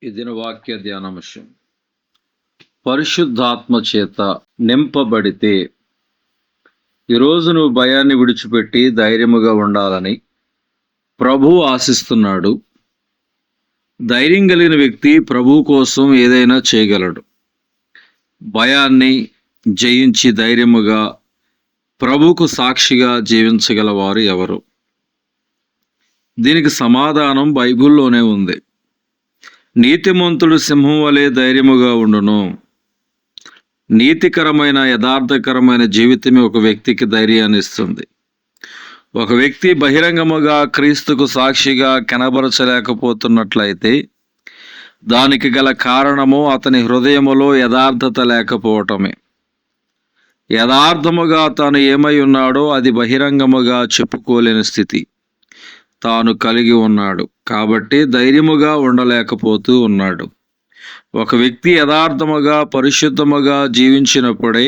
ఈ దిన వాక్య ధ్యానాంశం పరిశుద్ధాత్మ చేత నింపబడితే. ఈరోజు నువ్వు భయాన్ని విడిచిపెట్టి ధైర్యముగా ఉండాలని ప్రభువు ఆశిస్తున్నాడు. ధైర్యం కలిగిన వ్యక్తి ప్రభువు కోసం ఏదైనా చేయగలడు. భయాన్ని జయించి ధైర్యముగా ప్రభువుకు సాక్షిగా జీవించగలవారు ఎవరు? దీనికి సమాధానం బైబిల్లోనే ఉంది. నీతిమంతుడు సింహం వలె ధైర్యముగా ఉండును. నీతికరమైన యథార్థకరమైన జీవితమే ఒక వ్యక్తికి ధైర్యాన్ని ఇస్తుంది. ఒక వ్యక్తి బహిరంగముగా క్రీస్తుకు సాక్షిగా కనబరచలేకపోతున్నట్లయితే దానికి గల కారణము అతని హృదయములో యథార్థత లేకపోవటమే. యథార్థముగా తాను ఏమై ఉన్నాడో అది బహిరంగముగా చెప్పుకోలేని స్థితి తాను కలిగి ఉన్నాడు. కాబట్టి ధైర్యముగా ఉండలేకపోతూ ఉన్నాడు. ఒక వ్యక్తి యథార్థముగా పరిశుద్ధముగా జీవించినప్పుడే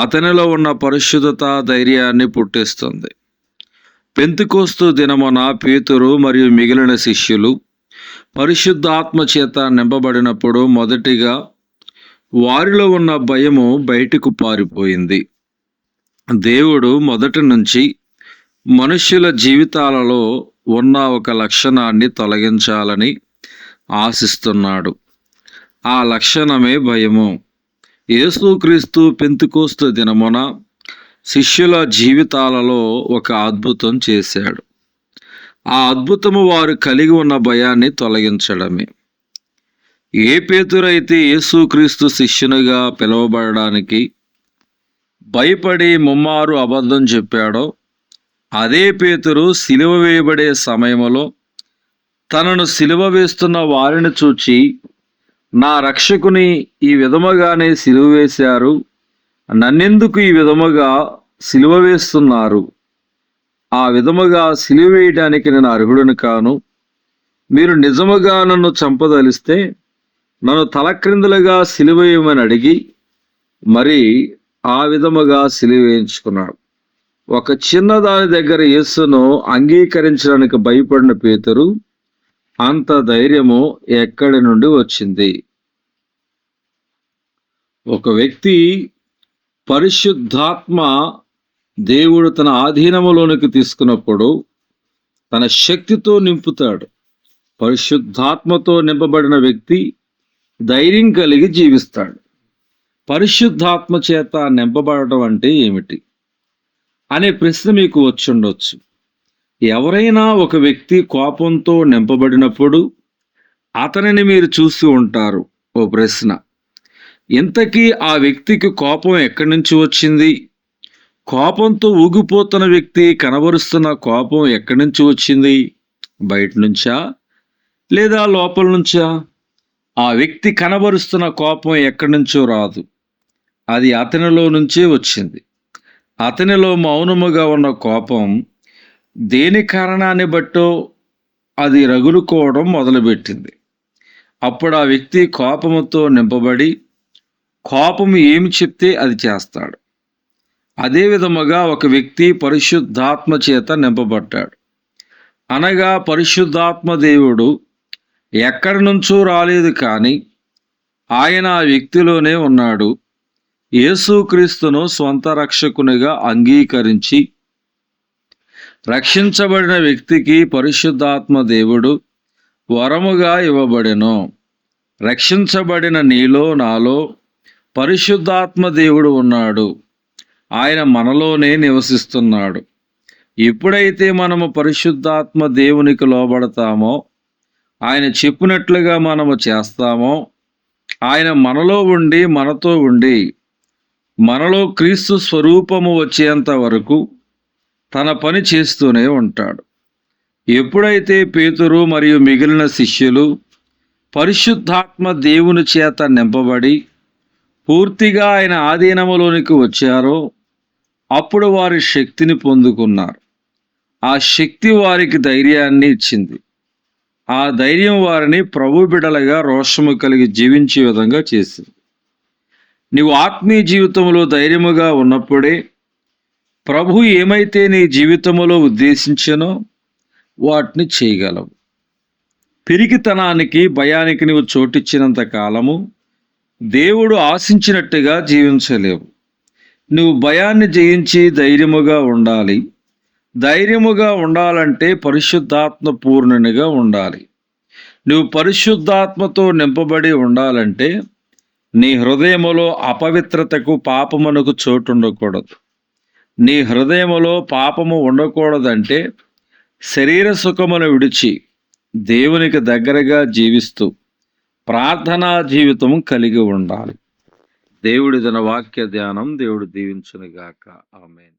అతనిలో ఉన్న పరిశుద్ధత ధైర్యాన్ని పుట్టిస్తుంది. పెంతెకొస్తు దినమున పేతురు మరియు మిగిలిన శిష్యులు పరిశుద్ధాత్మ చేత నింపబడినప్పుడు మొదటిగా వారిలో ఉన్న భయము బయటకు పారిపోయింది. దేవుడు మొదటి నుంచి మనుష్యుల జీవితాలలో ఉన్న ఒక లక్షణాన్ని తొలగించాలని ఆశిస్తున్నాడు. ఆ లక్షణమే భయము. యేసుక్రీస్తు పెంతెకొస్తు దినమున శిష్యుల జీవితాలలో ఒక అద్భుతం చేశాడు. ఆ అద్భుతము వారు కలిగి ఉన్న భయాన్ని తొలగించడమే. ఏ పేతురైతే యేసుక్రీస్తు శిష్యునిగా పిలువబడడానికి భయపడి ముమ్మారు అబద్ధం చెప్పాడో అదే పేతురు సిలువ వేయబడే సమయంలో తనను సిలువ వేస్తున్న వారిని చూచి, నా రక్షకుని ఈ విధముగానే సిలువ వేశారు, నన్నెందుకు ఈ విధముగా సిలువ వేస్తున్నారు? ఆ విధముగా సిలువ వేయడానికి నేను అర్హుడిని కాను. మీరు నిజముగా నన్ను చంపదలిస్తే నన్ను తలక్రిందులుగా సిలువ వేయమని అడిగి మరి ఆ విధముగా సిలువ వేయించుకున్నాడు. ఒక చిన్నదాని దగ్గర యేసును అంగీకరించడానికి భయపడిన పేతురు అంత ధైర్యము ఎక్కడి నుండి వచ్చింది? ఒక వ్యక్తి పరిశుద్ధాత్మ దేవుడు తన ఆధీనములోనికి తీసుకున్నప్పుడు తన శక్తితో నింపుతాడు. పరిశుద్ధాత్మతో నింపబడిన వ్యక్తి ధైర్యం కలిగి జీవిస్తాడు. పరిశుద్ధాత్మ చేత నింపబడటం అంటే ఏమిటి అనే ప్రశ్న మీకు వచ్చుండొచ్చు. ఎవరైనా ఒక వ్యక్తి కోపంతో నింపబడినప్పుడు అతనిని మీరు చూసి ఉంటారు. ఓ ప్రశ్న, ఇంతకీ ఆ వ్యక్తికి కోపం ఎక్కడి నుంచి వచ్చింది? కోపంతో ఊగిపోతున్న వ్యక్తి కనబరుస్తున్న కోపం ఎక్కడి నుంచి వచ్చింది? బయట నుంచా లేదా లోపల నుంచా? ఆ వ్యక్తి కనబరుస్తున్న కోపం ఎక్కడి నుంచో రాదు, అది అతనిలో నుంచే వచ్చింది. అతనిలో మౌనముగా ఉన్న కోపం దేని కారణాన్ని బట్టో అది రగులుకోవడం మొదలుపెట్టింది. అప్పుడు ఆ వ్యక్తి కోపముతో నింపబడి కోపము ఏమి చెప్తే అది చేస్తాడు. అదే విధముగా ఒక వ్యక్తి పరిశుద్ధాత్మ చేత నింపబడ్డాడు. అనగా పరిశుద్ధాత్మ దేవుడు ఎక్కడి నుంచో రాలేదు, కానీ ఆయన ఆ వ్యక్తిలోనే ఉన్నాడు. యేసుక్రీస్తును స్వంత రక్షకునిగా అంగీకరించి రక్షించబడిన వ్యక్తికి పరిశుద్ధాత్మ దేవుడు వరముగా ఇవ్వబడెను. రక్షించబడిన నీలో నాలో పరిశుద్ధాత్మ దేవుడు ఉన్నాడు. ఆయన మనలోనే నివసిస్తున్నాడు. ఎప్పుడైతే మనము పరిశుద్ధాత్మ దేవునికి లోబడతామో, ఆయన చెప్పినట్లుగా మనము చేస్తామో, ఆయన మనలో ఉండి మనతో ఉండి మనలో క్రీస్తు స్వరూపము వచ్చేంత వరకు తన పని చేస్తూనే ఉంటాడు. ఎప్పుడైతే పేతురు మరియు మిగిలిన శిష్యులు పరిశుద్ధాత్మ దేవుని చేత నింపబడి పూర్తిగా ఆయన ఆధీనములోనికి వచ్చారో అప్పుడు వారి శక్తిని పొందుకున్నారు. ఆ శక్తి వారికి ధైర్యాన్ని ఇచ్చింది. ఆ ధైర్యం వారిని ప్రభు బిడ్డలుగా రోషము కలిగి జీవించే విధంగా చేసింది. నీవు ఆత్మీయ జీవితంలో ధైర్యముగా ఉన్నప్పుడే ప్రభు ఏమైతే నీ జీవితంలో ఉద్దేశించానో వాటిని చేయగలవు. పిరికితనానికి, భయానికి నువ్వు చోటిచ్చినంత కాలము దేవుడు ఆశించినట్టుగా జీవించలేవు. నువ్వు భయాన్ని జయించి ధైర్యముగా ఉండాలి. ధైర్యముగా ఉండాలంటే పరిశుద్ధాత్మ పూర్ణునిగా ఉండాలి. నువ్వు పరిశుద్ధాత్మతో నింపబడి ఉండాలంటే నీ హృదయములో అపవిత్రతకు, పాపమునకు చోటు ఉండకూడదు. నీ హృదయములో పాపము ఉండకూడదంటే శరీర సుఖమును విడిచి దేవునికి దగ్గరగా జీవిస్తూ ప్రార్థనా జీవితం కలిగి ఉండాలి. దేవుడి తన వాక్య ధ్యానం దేవుడు దీవించునుగాక. ఆమేన్.